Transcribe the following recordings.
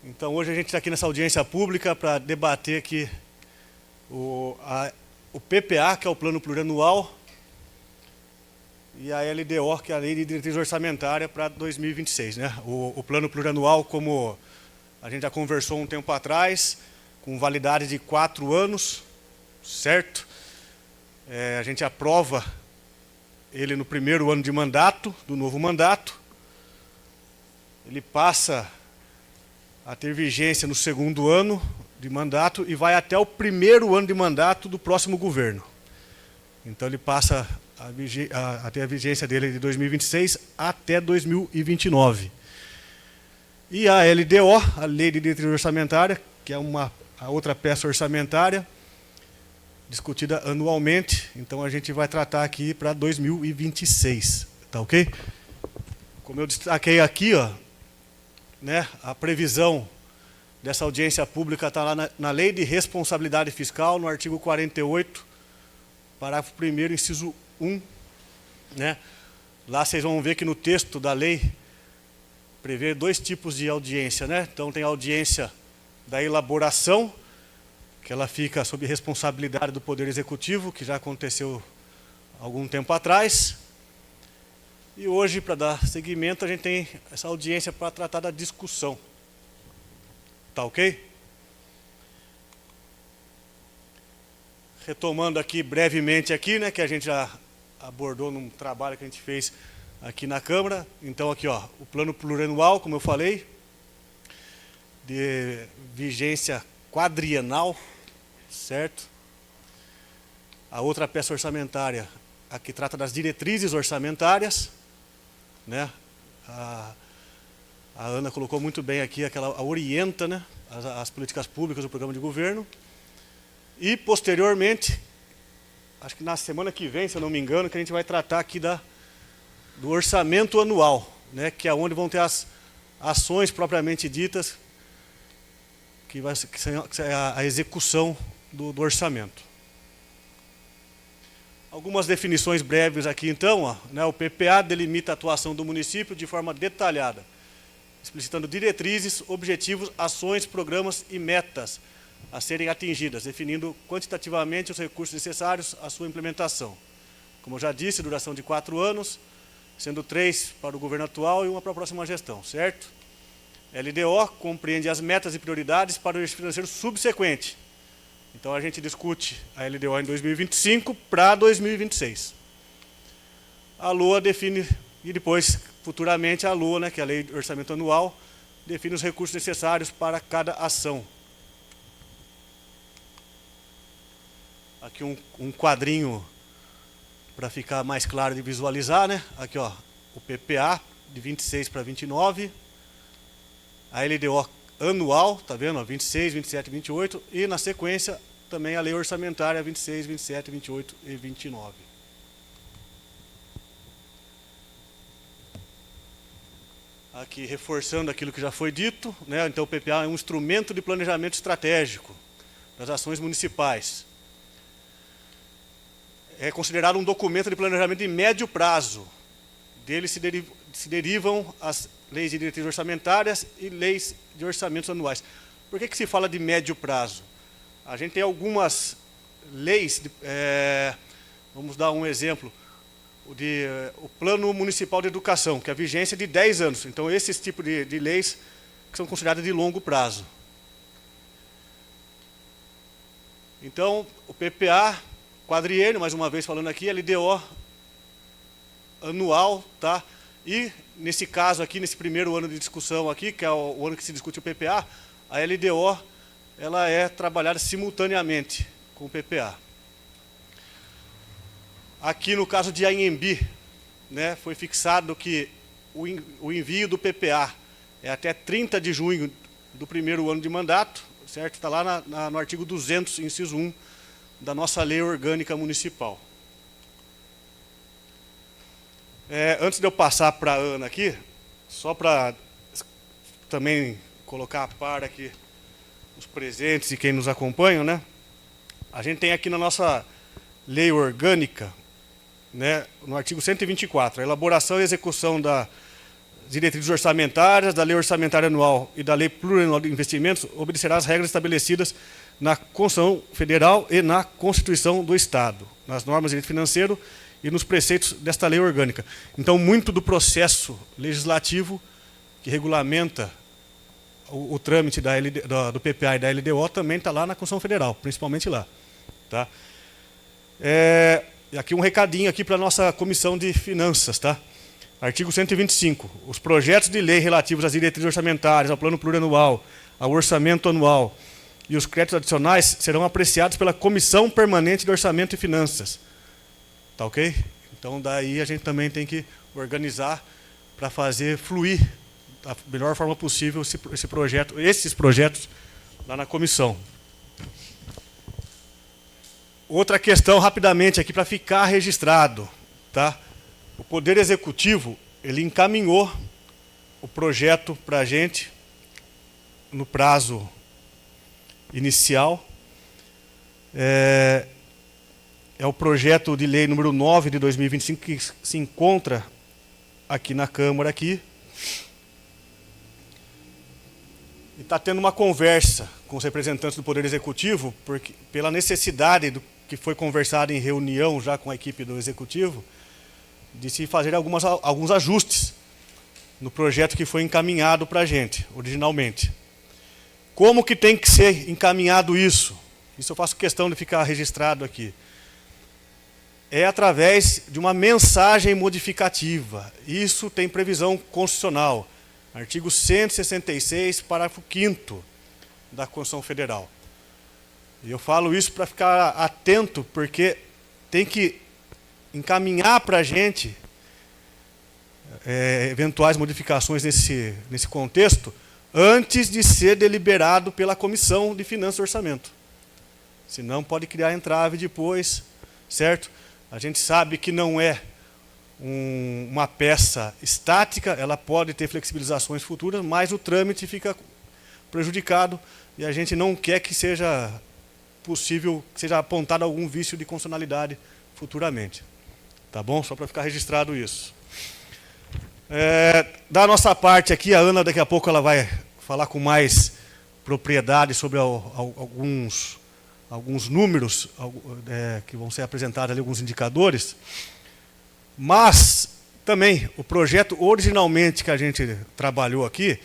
Então hoje a gente está aqui nessa audiência pública para debater aqui o PPA, que é o Plano Plurianual, e a LDO, que é a Lei de Diretriz Orçamentária para 2026. Né? O Plano Plurianual, como a gente já conversou um tempo atrás, com validade de 4 anos, certo? A gente aprova ele no primeiro ano de mandato, do novo mandato. Ele passa a ter vigência no segundo ano de mandato e vai até o primeiro ano de mandato do próximo governo. Então ele passa a ter a vigência dele de 2026 até 2029. E a LDO, a Lei de Diretriz Orçamentária, que é a outra peça orçamentária, discutida anualmente, então a gente vai tratar aqui para 2026, tá ok? Como eu destaquei aqui, ó, né, a previsão dessa audiência pública está lá na Lei de Responsabilidade Fiscal, no artigo 48, parágrafo 1º, inciso 1. Né? Lá vocês vão ver que no texto da lei prevê 2 tipos de audiência. Né? Então tem a audiência da elaboração, que ela fica sob responsabilidade do Poder Executivo, que já aconteceu algum tempo atrás. E hoje, para dar seguimento, a gente tem essa audiência para tratar da discussão. Tá ok? Retomando aqui brevemente aqui, né, que a gente já abordou num trabalho que a gente fez aqui na Câmara. Então aqui, ó, o Plano Plurianual, como eu falei, de vigência quadrienal, certo? A outra peça orçamentária, a que trata das diretrizes orçamentárias. Né? A Ana colocou muito bem aqui, a orienta, né, as políticas públicas do programa de governo. E, posteriormente, acho que na semana que vem, se eu não me engano, que a gente vai tratar aqui do orçamento anual, né, que é onde vão ter as ações propriamente ditas, que é a execução do orçamento. Algumas definições breves aqui, então. Ó, né, o PPA delimita a atuação do município de forma detalhada, explicitando diretrizes, objetivos, ações, programas e metas a serem atingidas, definindo quantitativamente os recursos necessários à sua implementação. Como eu já disse, duração de 4 anos, sendo 3 para o governo atual e 1 para a próxima gestão, certo? LDO compreende as metas e prioridades para o eixo financeiro subsequente. Então a gente discute a LDO em 2025 para 2026. A LOA define, e depois, futuramente, a LOA, né, que é a Lei de Orçamento Anual, define os recursos necessários para cada ação. Aqui um quadrinho para ficar mais claro de visualizar, né? Aqui, ó, o PPA de 26 para 29, a LDO anual, tá vendo? Ó, 26, 27 e 28, e na sequência também a lei orçamentária 26, 27, 28 e 29. Aqui reforçando aquilo que já foi dito, né? Então o PPA é um instrumento de planejamento estratégico das ações municipais. É considerado um documento de planejamento de médio prazo. Dele se derivam as leis de diretrizes orçamentárias e leis de orçamentos anuais. Por que se fala de médio prazo? A gente tem algumas leis, vamos dar um exemplo, o Plano Municipal de Educação, que é a vigência de 10 anos. Então, esses tipos de leis que são consideradas de longo prazo. Então, o PPA, quadriênio, mais uma vez falando aqui, LDO anual, tá? E, nesse caso aqui, nesse primeiro ano de discussão aqui, que é o ano que se discute o PPA, a LDO, ela é trabalhada simultaneamente com o PPA. Aqui no caso de Anhembi, né, foi fixado que o envio do PPA é até 30 de junho do primeiro ano de mandato, certo? Está lá no artigo 200, inciso 1, da nossa lei orgânica municipal. Antes de eu passar para a Ana aqui, só para também colocar a par aqui os presentes e quem nos acompanha, né? A gente tem aqui na nossa lei orgânica, né, no artigo 124, a elaboração e execução das diretrizes orçamentárias, da lei orçamentária anual e da lei plurianual de investimentos obedecerá às regras estabelecidas na Constituição Federal e na Constituição do Estado, nas normas de direito financeiro e nos preceitos desta lei orgânica. Então, muito do processo legislativo que regulamenta o trâmite do PPA e da LDO também está lá na Constituição Federal, principalmente lá. Tá? E aqui um recadinho aqui para a nossa Comissão de Finanças. Tá? Artigo 125. Os projetos de lei relativos às diretrizes orçamentárias, ao plano plurianual, ao orçamento anual e os créditos adicionais serão apreciados pela Comissão Permanente de Orçamento e Finanças. Tá ok? Então, daí a gente também tem que organizar para fazer fluir da melhor forma possível esses projetos lá na comissão. Outra questão, rapidamente, aqui para ficar registrado. Tá? O Poder Executivo ele encaminhou o projeto para a gente no prazo inicial. É o projeto de lei número 9 de 2025 que se encontra aqui na Câmara. E está tendo uma conversa com os representantes do Poder Executivo, porque, pela necessidade do que foi conversado em reunião já com a equipe do Executivo, de se fazer alguns ajustes no projeto que foi encaminhado para a gente, originalmente. Como que tem que ser encaminhado isso? Isso eu faço questão de ficar registrado aqui. É através de uma mensagem modificativa. Isso tem previsão constitucional. Artigo 166, parágrafo 5º da Constituição Federal. E eu falo isso para ficar atento, porque tem que encaminhar para a gente eventuais modificações nesse contexto antes de ser deliberado pela Comissão de Finanças e Orçamento. Senão pode criar entrave depois, certo? A gente sabe que não é uma peça estática, ela pode ter flexibilizações futuras, mas o trâmite fica prejudicado e a gente não quer que seja possível, que seja apontado algum vício de constitucionalidade futuramente. Tá bom? Só para ficar registrado isso. Da nossa parte aqui, a Ana daqui a pouco ela vai falar com mais propriedade sobre alguns números que vão ser apresentados ali, alguns indicadores. Mas, também, o projeto originalmente que a gente trabalhou aqui,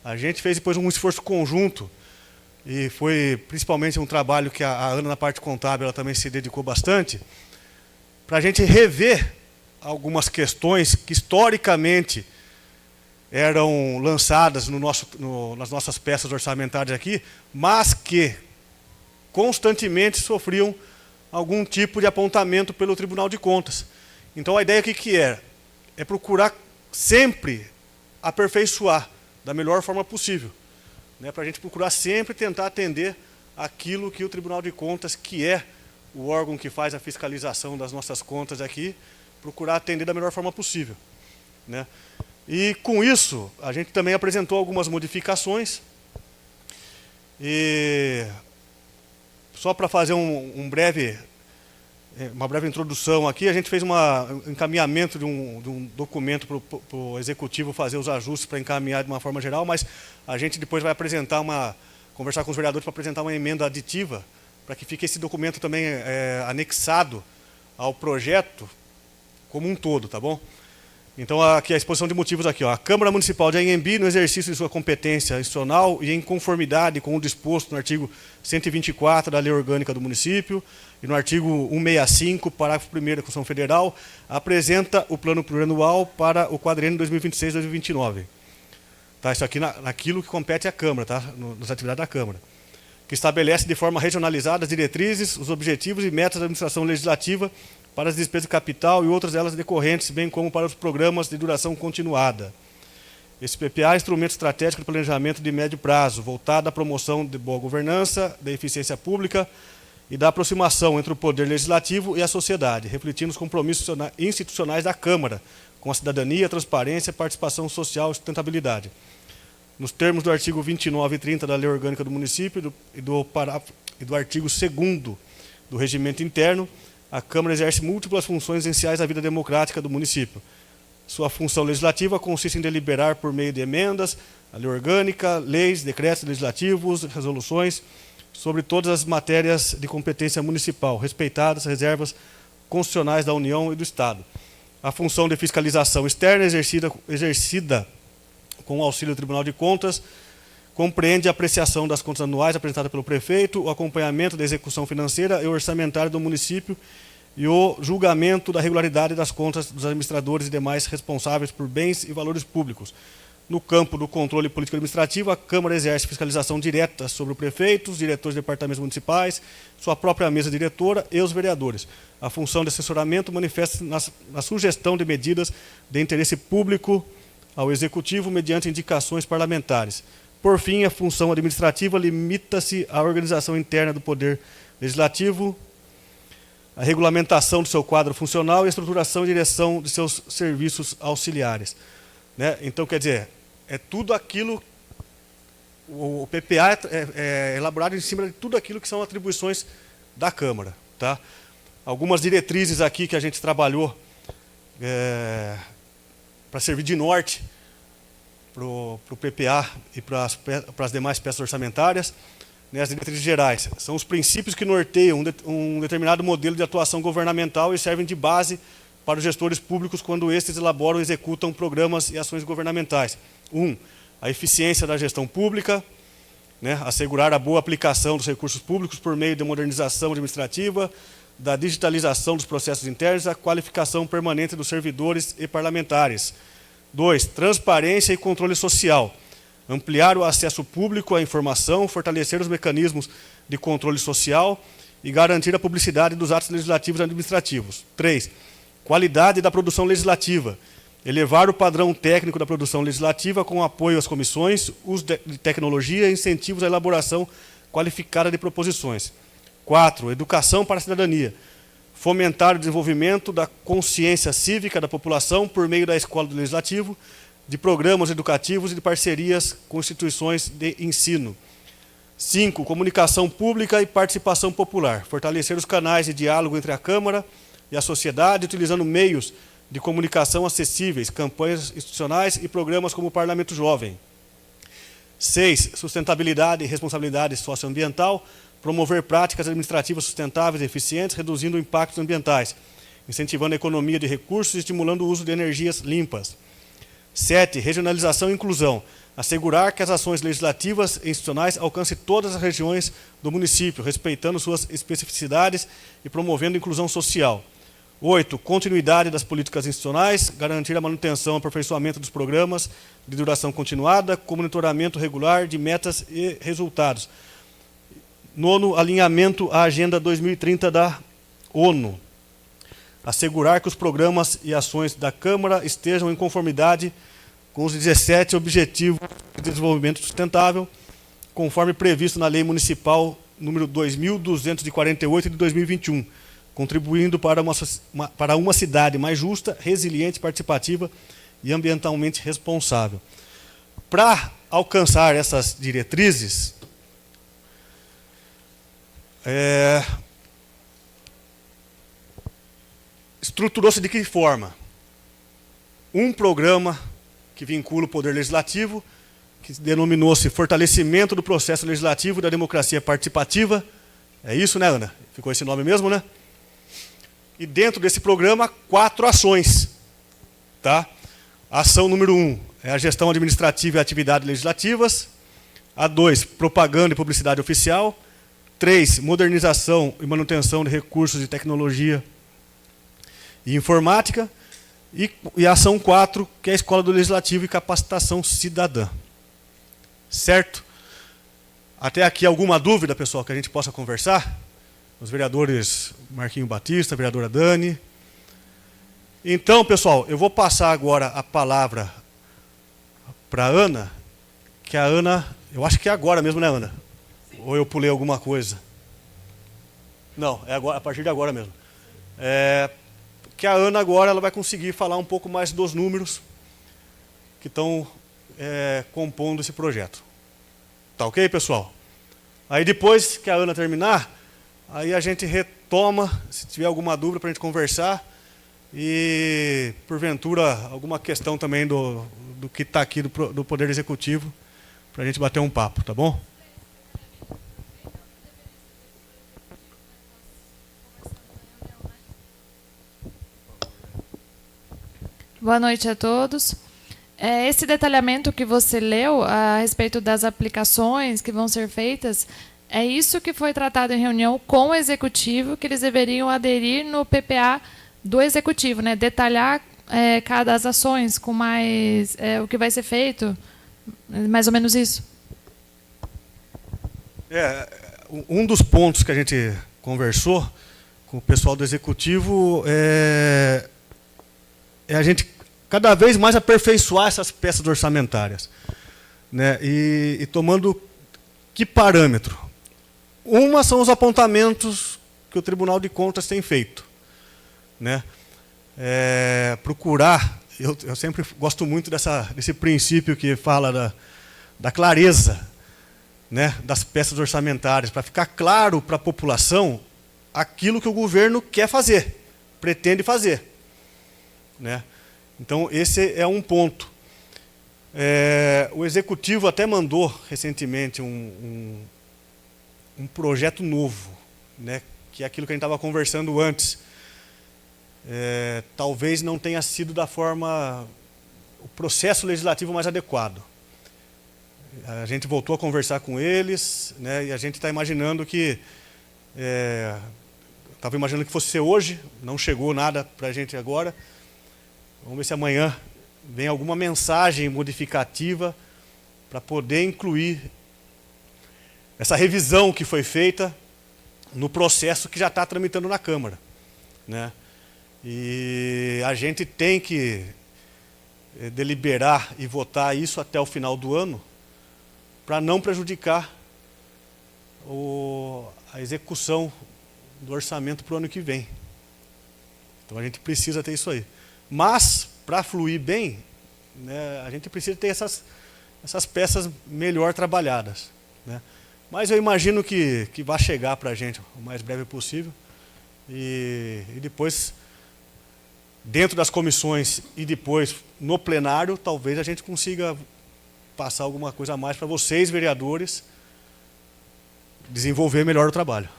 a gente fez depois um esforço conjunto, e foi principalmente um trabalho que a Ana, na parte contábil, ela também se dedicou bastante, para a gente rever algumas questões que, historicamente, eram lançadas nas nossas peças orçamentárias aqui, mas que constantemente sofriam algum tipo de apontamento pelo Tribunal de Contas. Então, a ideia aqui que é procurar sempre aperfeiçoar da melhor forma possível, né, para a gente procurar sempre tentar atender aquilo que o Tribunal de Contas, que é o órgão que faz a fiscalização das nossas contas aqui, procurar atender da melhor forma possível. Né? E, com isso, a gente também apresentou algumas modificações. E, só para fazer uma breve introdução aqui, a gente fez um encaminhamento de um documento para o Executivo fazer os ajustes para encaminhar de uma forma geral, mas a gente depois vai conversar com os vereadores para apresentar uma emenda aditiva, para que fique esse documento também anexado ao projeto como um todo, tá bom? Então, aqui a exposição de motivos aqui, ó. A Câmara Municipal de Anhembi, no exercício de sua competência institucional e em conformidade com o disposto no artigo 124 da Lei Orgânica do Município e no artigo 165, parágrafo 1º da Constituição Federal, apresenta o plano plurianual para o quadriênio 2026-2029. Tá, isso aqui naquilo que compete à Câmara, tá? Nas atividades da Câmara. Que estabelece de forma regionalizada as diretrizes, os objetivos e metas da administração legislativa para as despesas de capital e outras delas decorrentes, bem como para os programas de duração continuada. Esse PPA é instrumento estratégico de planejamento de médio prazo, voltado à promoção de boa governança, da eficiência pública e da aproximação entre o poder legislativo e a sociedade, refletindo os compromissos institucionais da Câmara, com a cidadania, transparência, participação social e sustentabilidade. nos termos do artigo 29 e 30 da Lei Orgânica do Município e do artigo 2º do Regimento Interno, a Câmara exerce múltiplas funções essenciais à vida democrática do município. Sua função legislativa consiste em deliberar por meio de emendas, a lei orgânica, leis, decretos legislativos, resoluções, sobre todas as matérias de competência municipal, respeitadas as reservas constitucionais da União e do Estado. A função de fiscalização externa exercida com o auxílio do Tribunal de Contas compreende a apreciação das contas anuais apresentadas pelo prefeito, o acompanhamento da execução financeira e orçamentária do município e o julgamento da regularidade das contas dos administradores e demais responsáveis por bens e valores públicos. No campo do controle político administrativo, a Câmara exerce fiscalização direta sobre o prefeito, os diretores de departamentos municipais, sua própria mesa diretora e os vereadores. A função de assessoramento manifesta-se na sugestão de medidas de interesse público ao Executivo mediante indicações parlamentares. Por fim, a função administrativa limita-se à organização interna do Poder Legislativo, a regulamentação do seu quadro funcional e a estruturação e direção de seus serviços auxiliares. Né? Então, quer dizer, é tudo aquilo, o PPA é elaborado em cima de tudo aquilo que são atribuições da Câmara. Tá? Algumas diretrizes aqui que a gente trabalhou para servir de norte para o PPA e para as demais peças orçamentárias, né, as diretrizes gerais. São os princípios que norteiam um determinado modelo de atuação governamental e servem de base para os gestores públicos quando estes elaboram e executam programas e ações governamentais. 1. A eficiência da gestão pública, né, assegurar a boa aplicação dos recursos públicos por meio de modernização administrativa, da digitalização dos processos internos e a qualificação permanente dos servidores e parlamentares. 2. Transparência e controle social. Ampliar o acesso público à informação, fortalecer os mecanismos de controle social e garantir a publicidade dos atos legislativos e administrativos. 3. Qualidade da produção legislativa. Elevar o padrão técnico da produção legislativa com apoio às comissões, uso de tecnologia e incentivos à elaboração qualificada de proposições. 4. Educação para a cidadania. Fomentar o desenvolvimento da consciência cívica da população por meio da escola do legislativo, de programas educativos e de parcerias com instituições de ensino. 5. Comunicação pública e participação popular. Fortalecer os canais de diálogo entre a Câmara e a sociedade, utilizando meios de comunicação acessíveis, campanhas institucionais e programas como o Parlamento Jovem. 6. Sustentabilidade e responsabilidade socioambiental. Promover práticas administrativas sustentáveis e eficientes, reduzindo impactos ambientais, incentivando a economia de recursos e estimulando o uso de energias limpas. 7. Regionalização e inclusão. Assegurar que as ações legislativas e institucionais alcancem todas as regiões do município, respeitando suas especificidades e promovendo a inclusão social. 8. Continuidade das políticas institucionais, garantir a manutenção e aperfeiçoamento dos programas de duração continuada, com monitoramento regular de metas e resultados. 9. Alinhamento à Agenda 2030 da ONU. Assegurar que os programas e ações da Câmara estejam em conformidade com os 17 Objetivos de Desenvolvimento Sustentável, conforme previsto na Lei Municipal número 2.248 de 2021, contribuindo para uma cidade mais justa, resiliente, participativa e ambientalmente responsável. Para alcançar essas diretrizes, estruturou-se de que forma? Um programa que vincula o Poder Legislativo, que denominou-se Fortalecimento do Processo Legislativo e da Democracia Participativa. É isso, né, Ana? Ficou esse nome mesmo, né? E dentro desse programa, 4 ações. Tá? A ação número 1 é a gestão administrativa e atividades legislativas. A 2, propaganda e publicidade oficial. 3, modernização e manutenção de recursos de tecnologia e informática. E a ação 4, que é a Escola do Legislativo e Capacitação Cidadã. Certo? Até aqui alguma dúvida, pessoal, que a gente possa conversar? Os vereadores Marquinho Batista, a vereadora Dani. Então, pessoal, eu vou passar agora a palavra para a Ana, que a Ana, eu acho que é agora mesmo, né, Ana? Ou eu pulei alguma coisa? Não, é agora, a partir de agora mesmo. Que a Ana agora ela vai conseguir falar um pouco mais dos números que estão compondo esse projeto. Tá ok, pessoal? Aí depois que a Ana terminar, aí a gente retoma, se tiver alguma dúvida para a gente conversar, e porventura alguma questão também do que está aqui do Poder Executivo, para a gente bater um papo, tá bom? Boa noite a todos. Esse detalhamento que você leu a respeito das aplicações que vão ser feitas, é isso que foi tratado em reunião com o Executivo, que eles deveriam aderir no PPA do Executivo, né? Detalhar cada das ações com mais o que vai ser feito, mais ou menos isso. Um dos pontos que a gente conversou com o pessoal do Executivo é a gente cada vez mais aperfeiçoar essas peças orçamentárias, né? E tomando que parâmetro? Uma são os apontamentos que o Tribunal de Contas tem feito, né? Procurar, eu sempre gosto muito desse princípio que fala da clareza, né, das peças orçamentárias, para ficar claro para a população aquilo que o governo quer fazer, pretende fazer, né? Então, esse é um ponto. O Executivo até mandou recentemente um projeto novo, né, que é aquilo que a gente estava conversando antes. Talvez não tenha sido o processo legislativo mais adequado. A gente voltou a conversar com eles, né, e a gente está imaginando que... Estava imaginando que fosse ser hoje, não chegou nada para a gente agora. Vamos ver se amanhã vem alguma mensagem modificativa para poder incluir essa revisão que foi feita no processo que já está tramitando na Câmara, né? E a gente tem que deliberar e votar isso até o final do ano para não prejudicar a execução do orçamento para o ano que vem. Então a gente precisa ter isso aí. Mas, para fluir bem, né, a gente precisa ter essas peças melhor trabalhadas, né? Mas eu imagino que vai chegar para a gente o mais breve possível. E depois, dentro das comissões e depois no plenário, talvez a gente consiga passar alguma coisa a mais para vocês, vereadores, desenvolver melhor o trabalho.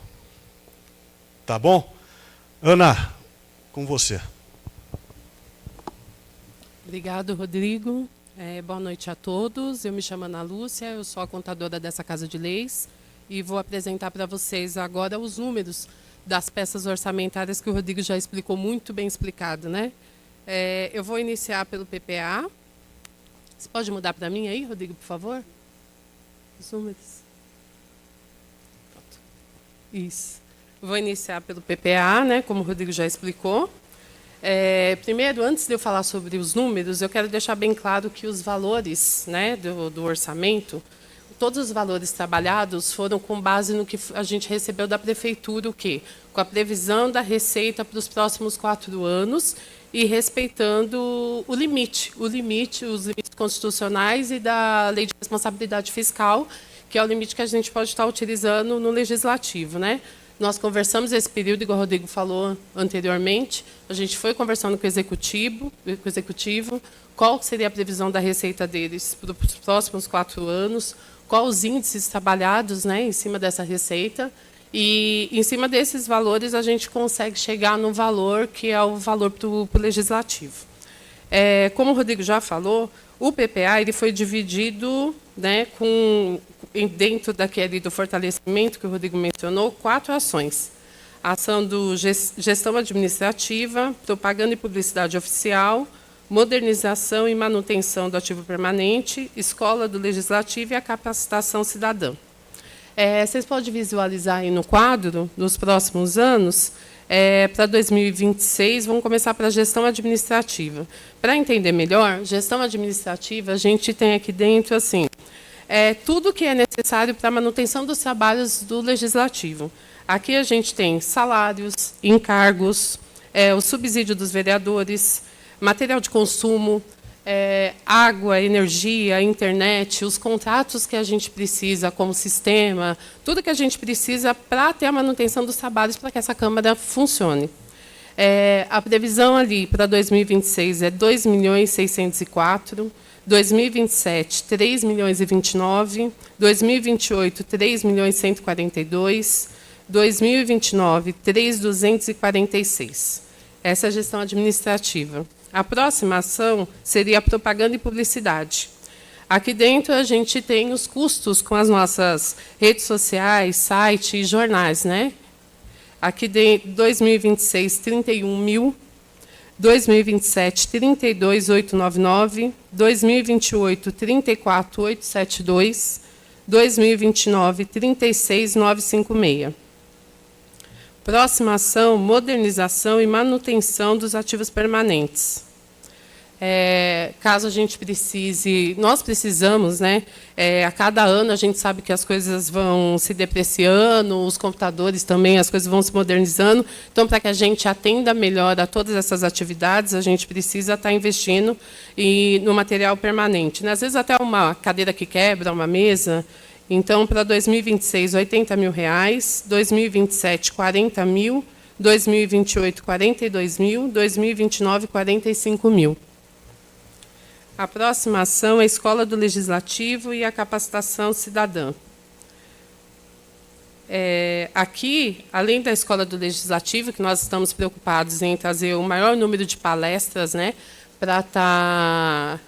Tá bom? Ana, com você. Obrigado, Rodrigo. Boa noite a todos. Eu me chamo Ana Lúcia, eu sou a contadora dessa Casa de Leis e vou apresentar para vocês agora os números das peças orçamentárias que o Rodrigo já explicou muito bem explicado, né? Eu vou iniciar pelo PPA. Você pode mudar para mim aí, Rodrigo, por favor? Os números. Pronto. Isso. Vou iniciar pelo PPA, né, como o Rodrigo já explicou. Primeiro, antes de eu falar sobre os números, eu quero deixar bem claro que os valores, né, do orçamento, todos os valores trabalhados foram com base no que a gente recebeu da Prefeitura, o quê? Com a previsão da receita para os próximos 4 anos e respeitando os limites constitucionais e da Lei de Responsabilidade Fiscal, que é o limite que a gente pode estar utilizando no Legislativo, né? Nós conversamos esse período, igual o Rodrigo falou anteriormente, a gente foi conversando com o Executivo, qual seria a previsão da receita deles para os próximos 4 anos, quais os índices trabalhados, né, em cima dessa receita, e em cima desses valores a gente consegue chegar no valor que é o valor para o Legislativo. Como o Rodrigo já falou, o PPA ele foi dividido, né, dentro daquele do fortalecimento que o Rodrigo mencionou, 4 ações. A ação do gestão administrativa, propaganda e publicidade oficial, modernização e manutenção do ativo permanente, escola do legislativo e a capacitação cidadã. Vocês podem visualizar aí no quadro, nos próximos anos, para 2026, vamos começar para a gestão administrativa. Para entender melhor, gestão administrativa, a gente tem aqui dentro, assim, tudo que é necessário para a manutenção dos trabalhos do Legislativo. Aqui a gente tem salários, encargos, o subsídio dos vereadores, material de consumo, água, energia, internet, os contratos que a gente precisa como sistema, tudo que a gente precisa para ter a manutenção dos trabalhos para que essa Câmara funcione. A previsão ali para 2026 é 2.604.000, 2027, 3.029.000, 2028, 3.142.000, 2029, 3.246. Essa é a gestão administrativa. A próxima ação seria a propaganda e publicidade. Aqui dentro a gente tem os custos com as nossas redes sociais, site e jornais, né? Aqui dentro, 2026, 31.000, 2027, 32.899, 2028, 34.872, 2029, 36.956. Próxima ação, modernização e manutenção dos ativos permanentes. Caso a gente precise, nós precisamos, né? A cada ano a gente sabe que as coisas vão se depreciando, os computadores também, as coisas vão se modernizando. Então, para que a gente atenda melhor a todas essas atividades, a gente precisa estar investindo no material permanente, né? Às vezes até uma cadeira que quebra, uma mesa. Então, para 2026, R$80.000, 2027, 40.000, 2028, 42.000, 2029, 45.000. A próxima ação é a Escola do Legislativo e a Capacitação Cidadã. Aqui, além da Escola do Legislativo, que nós estamos preocupados em trazer o maior número de palestras, né, para estar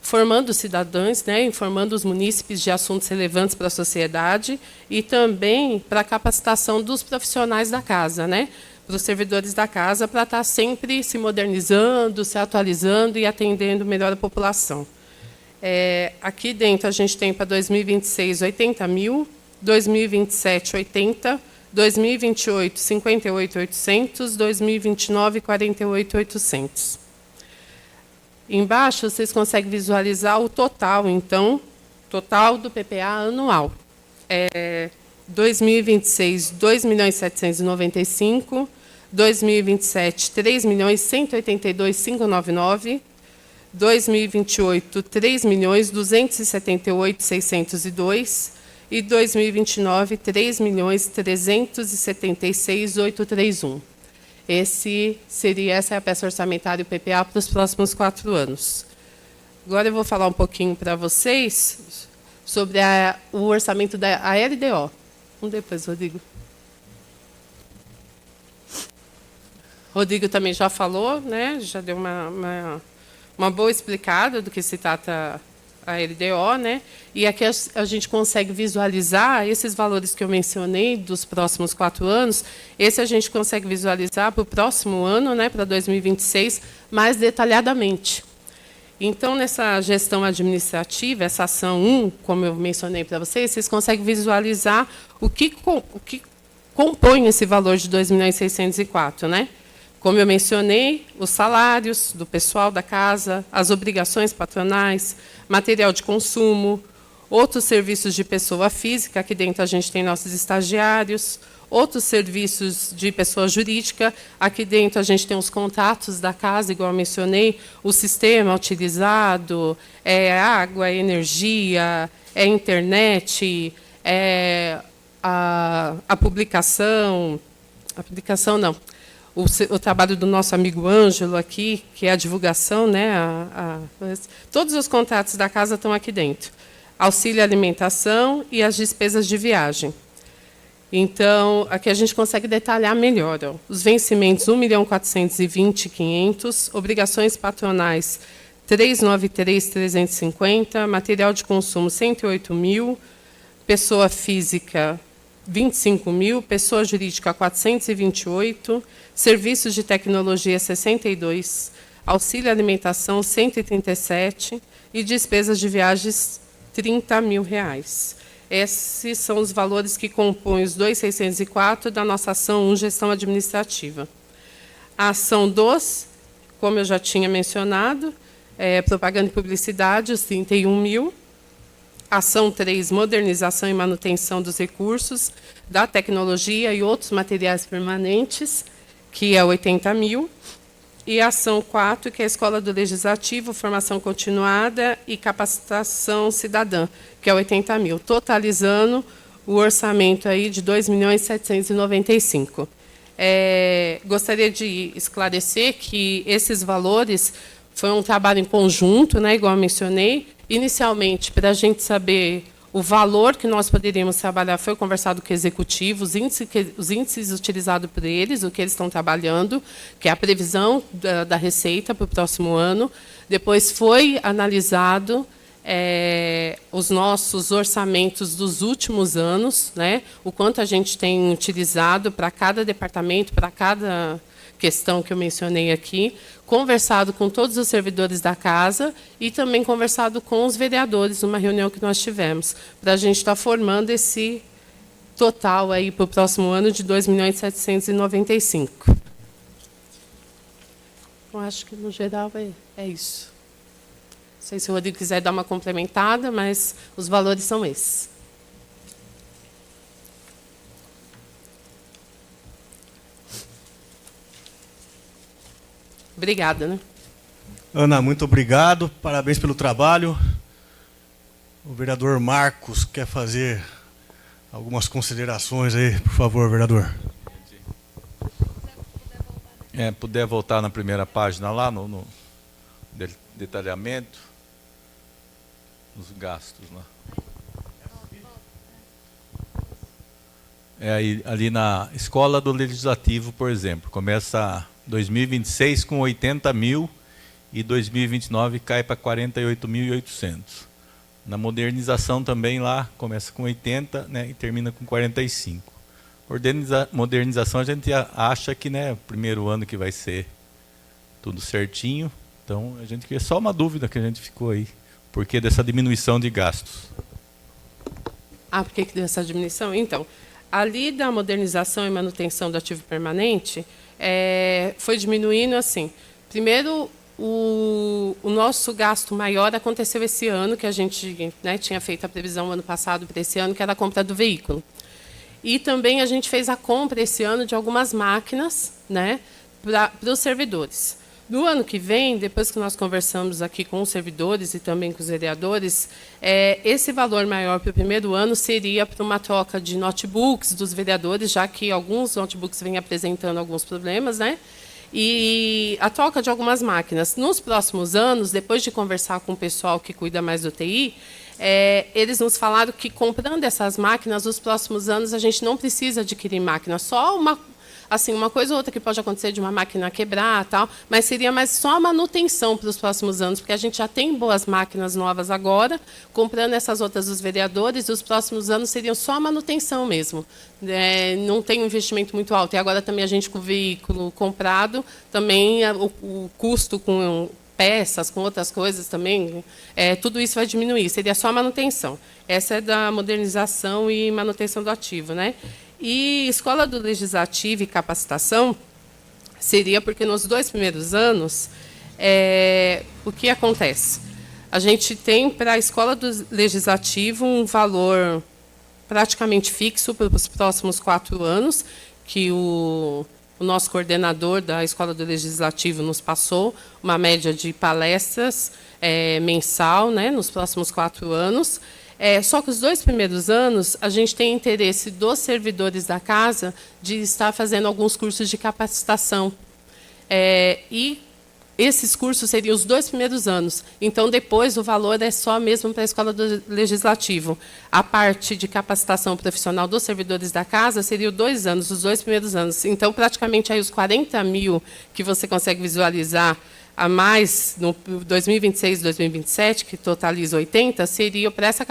formando cidadãos, né, informando os munícipes de assuntos relevantes para a sociedade e também para a capacitação dos profissionais da casa, né, para os servidores da casa, para estar sempre se modernizando, se atualizando e atendendo melhor a população. Aqui dentro a gente tem para 2026 R$80.000, 2027 80, 2028 58.800, 2029 48.800. Embaixo vocês conseguem visualizar o total, então, total do PPA anual. 2026, 2.795.000, 2027, 3.182.599, 2028, 3.278.602 e 2029, 3.376.831. Essa é a peça orçamentária e o PPA para os próximos 4 anos. Agora eu vou falar um pouquinho para vocês sobre o orçamento da LDO. Depois, Rodrigo. Rodrigo também já falou, né? Já deu uma boa explicada do que se trata a LDO, né? E aqui a gente consegue visualizar esses valores que eu mencionei dos próximos 4 anos. Esse a gente consegue visualizar para o próximo ano, né? Para 2026, mais detalhadamente. Então, nessa gestão administrativa, essa ação 1, como eu mencionei para vocês conseguem visualizar o que compõe esse valor de 2.604, né? Como eu mencionei, os salários do pessoal da casa, as obrigações patronais, material de consumo, outros serviços de pessoa física, aqui dentro a gente tem nossos estagiários, outros serviços de pessoa jurídica, aqui dentro a gente tem os contratos da casa, igual eu mencionei, o sistema utilizado, água, energia, internet, a publicação não, o trabalho do nosso amigo Ângelo aqui, que é a divulgação, né? Todos os contratos da casa estão aqui dentro. Auxílio alimentação e as despesas de viagem. Então, aqui a gente consegue detalhar melhor. Os vencimentos, 1.420.500, obrigações patronais, 393.350, material de consumo, 108.000, pessoa física, 25.000, pessoa jurídica, 428, serviços de tecnologia, 62, auxílio alimentação, 137, e despesas de viagens, R$30.000. Esses são os valores que compõem os 2.604 da nossa ação 1, gestão administrativa. A ação 2, como eu já tinha mencionado, propaganda e publicidade, os 31.000. Ação 3, modernização e manutenção dos recursos, da tecnologia e outros materiais permanentes, que é 80.000. E a ação 4, que é a Escola do Legislativo, formação continuada e capacitação cidadã, que é 80 mil, totalizando o orçamento aí de 2.795.000. Gostaria de esclarecer que esses valores foi um trabalho em conjunto, né, igual eu mencionei. Inicialmente, para a gente saber o valor que nós poderíamos trabalhar, foi conversado com o executivo, os índices utilizados por eles, o que eles estão trabalhando, que é a previsão da receita para o próximo ano. Depois foi analisado os nossos orçamentos dos últimos anos, né, o quanto a gente tem utilizado para cada departamento, para cada questão que eu mencionei aqui, conversado com todos os servidores da casa e também conversado com os vereadores numa reunião que nós tivemos, para a gente estar formando esse total aí para o próximo ano de 2.795.000. Eu acho que, no geral, é isso. Não sei se o Rodrigo quiser dar uma complementada, mas os valores são esses. Obrigada, né? Ana, muito obrigado. Parabéns pelo trabalho. O vereador Marcos quer fazer algumas considerações aí, por favor, vereador. Puder voltar na primeira página lá, no detalhamento, nos gastos. Ali na Escola do Legislativo, por exemplo, começa 2026 com 80 mil e 2029 cai para 48.800. Na modernização também lá começa com 80, né, e termina com 45. Modernização a gente acha que, né, o primeiro ano que vai ser tudo certinho. Então a gente quer só uma dúvida que a gente ficou aí, por que dessa diminuição de gastos? Por que deu essa diminuição? Então, ali da modernização e manutenção do ativo permanente, foi diminuindo assim. Primeiro, o nosso gasto maior aconteceu esse ano, que a gente, né, tinha feito a previsão ano passado para esse ano, que era a compra do veículo. E também a gente fez a compra esse ano de algumas máquinas, né, para os servidores. No ano que vem, depois que nós conversamos aqui com os servidores e também com os vereadores, esse valor maior para o primeiro ano seria para uma troca de notebooks dos vereadores, já que alguns notebooks vêm apresentando alguns problemas, né? E a troca de algumas máquinas. Nos próximos anos, depois de conversar com o pessoal que cuida mais do TI, eles nos falaram que, comprando essas máquinas, nos próximos anos, a gente não precisa adquirir máquinas, só uma coisa ou outra que pode acontecer de uma máquina quebrar, tal, mas seria mais só a manutenção para os próximos anos, porque a gente já tem boas máquinas novas agora, comprando essas outras dos vereadores, e os próximos anos seriam só a manutenção mesmo. Não tem um investimento muito alto. E agora também a gente, com o veículo comprado, também o custo com peças, com outras coisas também, tudo isso vai diminuir, seria só a manutenção. Essa é da modernização e manutenção do ativo, né? E Escola do Legislativo e capacitação seria porque nos 2 primeiros anos, o que acontece? A gente tem para a Escola do Legislativo um valor praticamente fixo para os próximos 4 anos, que o nosso coordenador da Escola do Legislativo nos passou, uma média de palestras mensal, né, nos próximos 4 anos. Só que os 2 primeiros anos, a gente tem interesse dos servidores da casa de estar fazendo alguns cursos de capacitação. E esses cursos seriam os 2 primeiros anos. Então, depois, o valor é só mesmo para a Escola do Legislativo. A parte de capacitação profissional dos servidores da casa seria os 2 anos, os 2 primeiros anos. Então, praticamente, aí os 40 mil que você consegue visualizar a mais no 2026 2027, que totaliza 80, seria para essa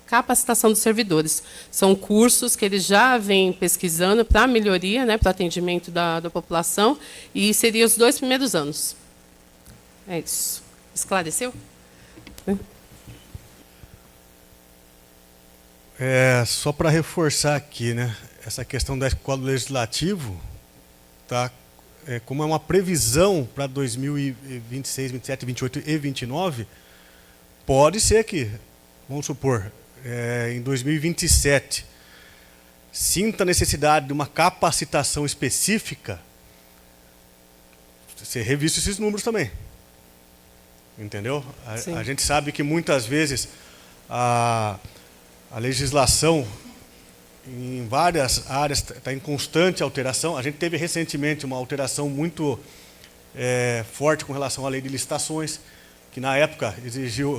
capacitação dos servidores. São cursos que eles já vêm pesquisando para a melhoria, né, para o atendimento da população, e seriam os 2 primeiros anos. É isso. Esclareceu? Só para reforçar aqui, né, essa questão da Escola do Legislativo, tá? Como é uma previsão para 2026, 27, 28 e 29, pode ser que, vamos supor, em 2027, sinta a necessidade de uma capacitação específica, ser revisto esses números também. Entendeu? A gente sabe que muitas vezes a legislação em várias áreas está em constante alteração. A gente teve recentemente uma alteração muito forte com relação à lei de licitações, que na época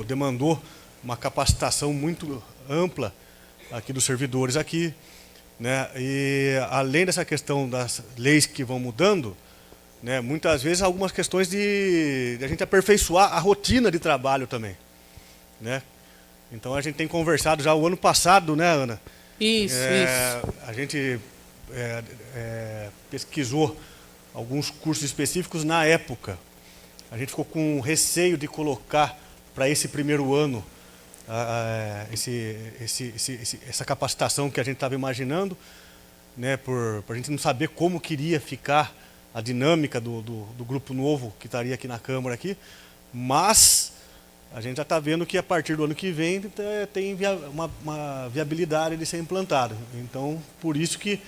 demandou uma capacitação muito ampla aqui dos servidores aqui, né? E além dessa questão das leis que vão mudando, né, muitas vezes algumas questões de a gente aperfeiçoar a rotina de trabalho também, né? Então a gente tem conversado já o ano passado, né, Ana? Isso. A gente pesquisou alguns cursos específicos na época. A gente ficou com receio de colocar para esse primeiro ano essa capacitação que a gente estava imaginando, né, por a gente não saber como queria ficar a dinâmica do grupo novo que estaria aqui na Câmara aqui, mas a gente já está vendo que a partir do ano que vem tem uma viabilidade de ser implantado. Então, por isso que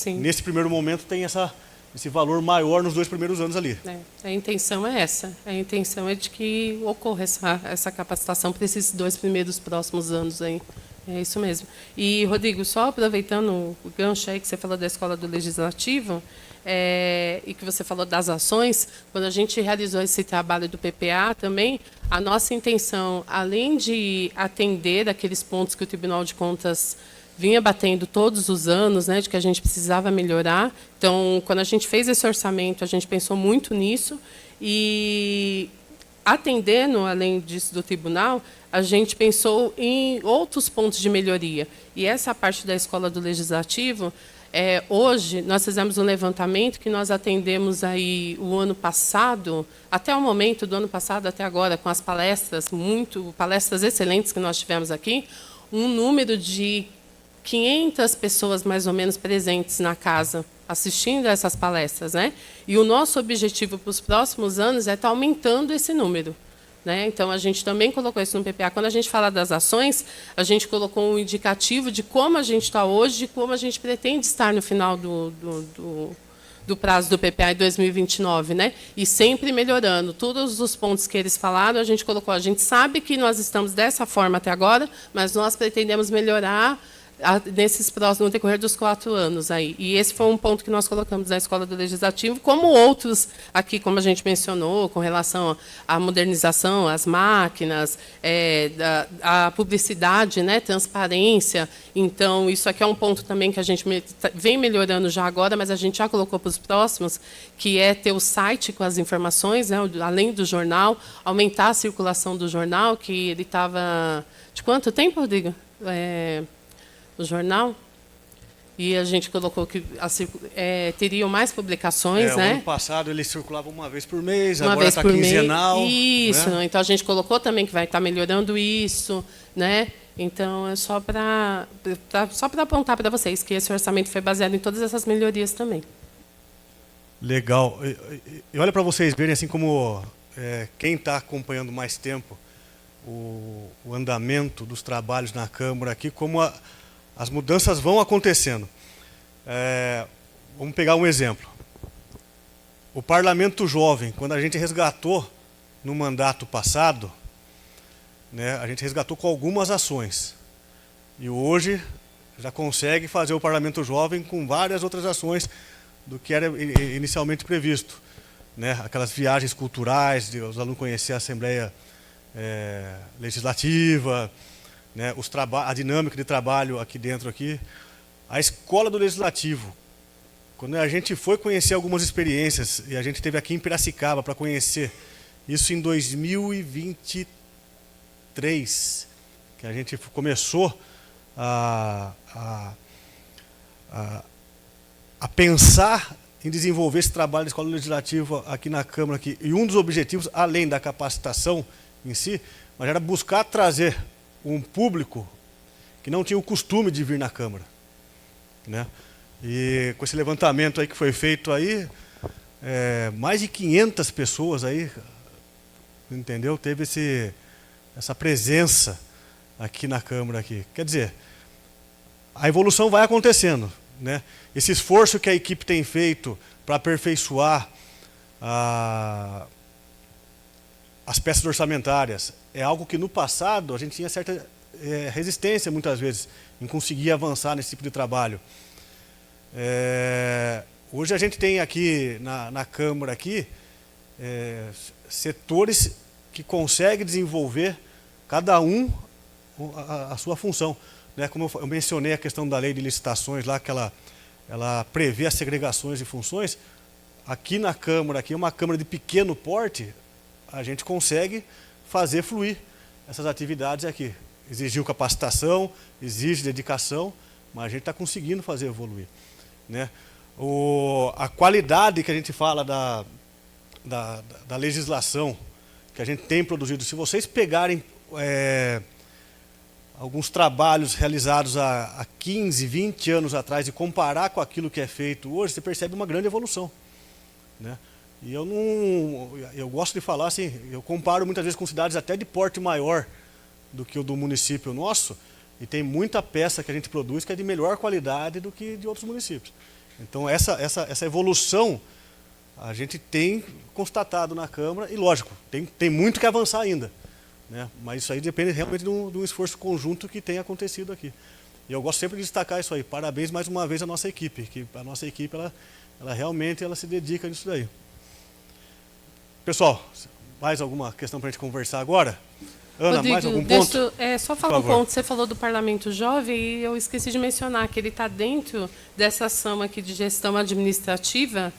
nesse primeiro momento tem esse valor maior nos 2 primeiros anos ali. A intenção é essa. A intenção é de que ocorra essa capacitação para esses 2 primeiros próximos anos aí. É isso mesmo. E, Rodrigo, só aproveitando o gancho aí que você falou da Escola do Legislativo, e que você falou das ações, quando a gente realizou esse trabalho do PPA também, a nossa intenção, além de atender aqueles pontos que o Tribunal de Contas vinha batendo todos os anos, né, de que a gente precisava melhorar. Então, quando a gente fez esse orçamento, a gente pensou muito nisso e, atendendo, além disso, do tribunal, a gente pensou em outros pontos de melhoria. E essa parte da Escola do Legislativo, hoje, nós fizemos um levantamento que nós atendemos aí o ano passado, até o momento do ano passado até agora, com as palestras, palestras excelentes que nós tivemos aqui, um número de 500 pessoas, mais ou menos, presentes na casa, assistindo a essas palestras, né? E o nosso objetivo para os próximos anos é estar aumentando esse número, né? Então, a gente também colocou isso no PPA. Quando a gente fala das ações, a gente colocou um indicativo de como a gente está hoje, de como a gente pretende estar no final do prazo do PPA em 2029, né? E sempre melhorando. Todos os pontos que eles falaram, a gente colocou. A gente sabe que nós estamos dessa forma até agora, mas nós pretendemos melhorar no decorrer dos 4 anos aí. E esse foi um ponto que nós colocamos na Escola do Legislativo, como outros aqui, como a gente mencionou, com relação à modernização, às máquinas, a publicidade, né, transparência. Então, isso aqui é um ponto também que a gente vem melhorando já agora, mas a gente já colocou para os próximos, que é ter o site com as informações, né, além do jornal, aumentar a circulação do jornal, que ele estava... De quanto tempo, Rodrigo? O jornal, e a gente colocou que teriam mais publicações, né? O ano passado ele circulava uma vez por mês, uma agora está quinzenal. Isso, né? Então a gente colocou também que vai estar melhorando isso, né? Então é só para apontar para vocês que esse orçamento foi baseado em todas essas melhorias também. Legal. E olha para vocês verem assim como quem está acompanhando mais tempo o andamento dos trabalhos na Câmara aqui, como as mudanças vão acontecendo. Vamos pegar um exemplo. O Parlamento Jovem, quando a gente resgatou no mandato passado, né, a gente resgatou com algumas ações. E hoje já consegue fazer o Parlamento Jovem com várias outras ações do que era inicialmente previsto. Né? Aquelas viagens culturais, de os alunos conhecer a Assembleia Legislativa, né, a dinâmica de trabalho aqui dentro. A Escola do Legislativo. Quando a gente foi conhecer algumas experiências, e a gente esteve aqui em Piracicaba para conhecer isso em 2023, que a gente começou a pensar em desenvolver esse trabalho da Escola Legislativa aqui na Câmara. E um dos objetivos, além da capacitação em si, mas era buscar trazer um público que não tinha o costume de vir na Câmara, né? E com esse levantamento aí que foi feito aí, mais de 500 pessoas aí, entendeu? Teve essa presença aqui na Câmara aqui. Quer dizer, a evolução vai acontecendo, né? Esse esforço que a equipe tem feito para aperfeiçoar as peças orçamentárias. É algo que no passado a gente tinha certa resistência muitas vezes em conseguir avançar nesse tipo de trabalho. Hoje a gente tem aqui na Câmara aqui, setores que conseguem desenvolver cada um a sua função, né? Como eu mencionei a questão da lei de licitações lá, que ela prevê as segregações de funções. Aqui na Câmara, aqui é uma Câmara de pequeno porte, a gente consegue fazer fluir essas atividades aqui. Exigiu capacitação, exige dedicação, mas a gente está conseguindo fazer evoluir, né? A qualidade que a gente fala da legislação que a gente tem produzido, se vocês pegarem alguns trabalhos realizados há 15, 20 anos atrás e comparar com aquilo que é feito hoje, você percebe uma grande evolução, né? E eu gosto de falar assim, eu comparo muitas vezes com cidades até de porte maior do que o do município nosso, e tem muita peça que a gente produz que é de melhor qualidade do que de outros municípios. Então essa evolução a gente tem constatado na Câmara, e lógico, tem muito que avançar ainda, né? Mas isso aí depende realmente de um esforço conjunto que tem acontecido aqui. E eu gosto sempre de destacar isso aí. Parabéns mais uma vez à nossa equipe, que a nossa equipe ela realmente se dedica nisso daí. Pessoal, mais alguma questão para a gente conversar agora? Ana, Rodrigo, mais algum ponto? Só falar um ponto. Você falou do Parlamento Jovem e eu esqueci de mencionar que ele está dentro dessa ação aqui de gestão administrativa.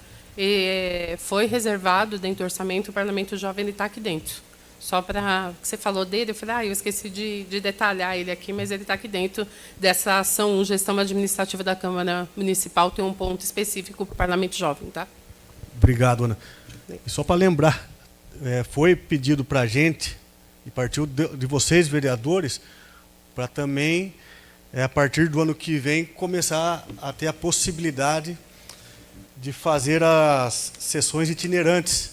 Foi reservado dentro do orçamento, o Parlamento Jovem está aqui dentro. Só para você falou dele, eu falei, eu esqueci de detalhar ele aqui, mas ele está aqui dentro dessa ação gestão administrativa da Câmara Municipal, tem um ponto específico para o Parlamento Jovem, tá? Obrigado, Ana. E só para lembrar, foi pedido para a gente, e partiu de vocês, vereadores, para também, a partir do ano que vem, começar a ter a possibilidade de fazer as sessões itinerantes,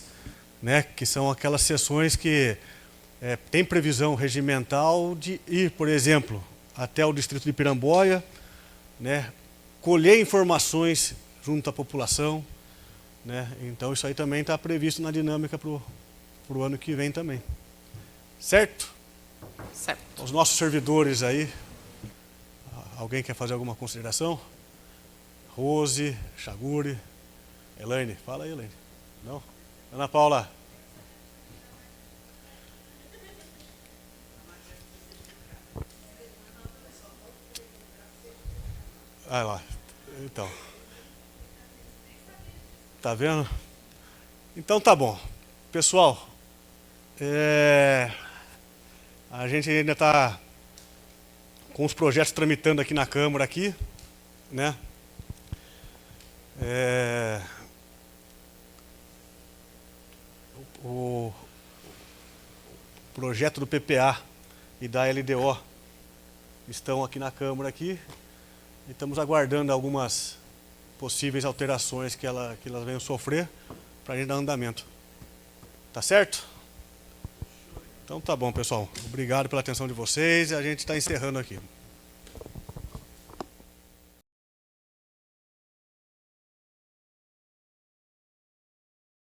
né? Que são aquelas sessões que tem previsão regimental de ir, por exemplo, até o distrito de Piramboia, né? Colher informações junto à população, né? Então isso aí também está previsto na dinâmica para o ano que vem também. Certo? Certo. Os nossos servidores aí, alguém quer fazer alguma consideração? Rose, Chaguri, Elaine, fala aí, Elaine. Não? Ana Paula. Vai lá. Então. Tá vendo? Então tá bom. Pessoal, a gente ainda está com os projetos tramitando aqui na Câmara, aqui, né? O projeto do PPA e da LDO estão aqui na Câmara aqui, e estamos aguardando algumas possíveis alterações que elas venham sofrer para a gente dar andamento. Tá certo? Então tá bom, pessoal. Obrigado pela atenção de vocês e a gente está encerrando aqui.